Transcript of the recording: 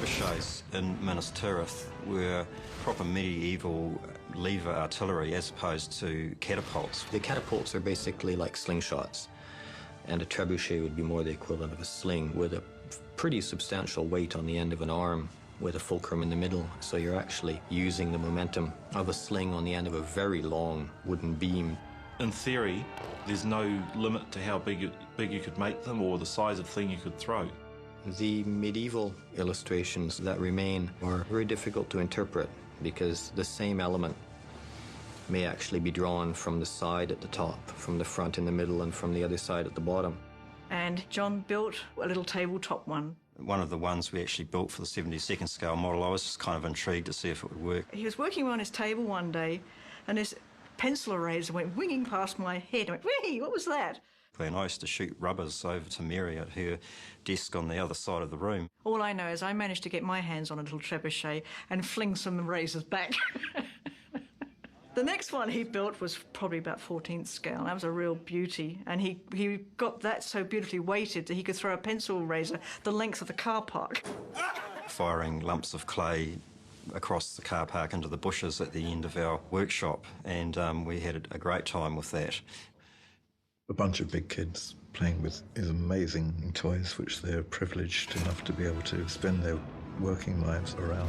trebuchets in Minas Tirith were proper medieval lever artillery as opposed to catapults. The catapults are basically like slingshots, and a trebuchet would be more the equivalent of a sling with a pretty substantial weight on the end of an arm with a fulcrum in the middle. So you're actually using the momentum of a sling on the end of a very long wooden beam. In theory, there's no limit to how big you could make them or the size of thing you could throw. The medieval illustrations that remain are very difficult to interpret because the same element may actually be drawn from the side at the top, from the front in the middle, and from the other side at the bottom. And John built a little tabletop one. One of the ones we actually built for the 72nd scale model, I was just kind of intrigued to see if it would work. He was working on his table one day, and this pencil eraser went winging past my head. I went, whee, what was that? And I used to shoot rubbers over to Mary at her desk on the other side of the room. All I know is I managed to get my hands on a little trebuchet and fling some erasers back. The next one he built was probably about 14th scale. That was a real beauty. And he got that so beautifully weighted that he could throw a pencil eraser the length of the car park. Firing lumps of clay across the car park into the bushes at the end of our workshop, and we had a great time with that. A bunch of big kids playing with these amazing toys which they're privileged enough to be able to spend their working lives around.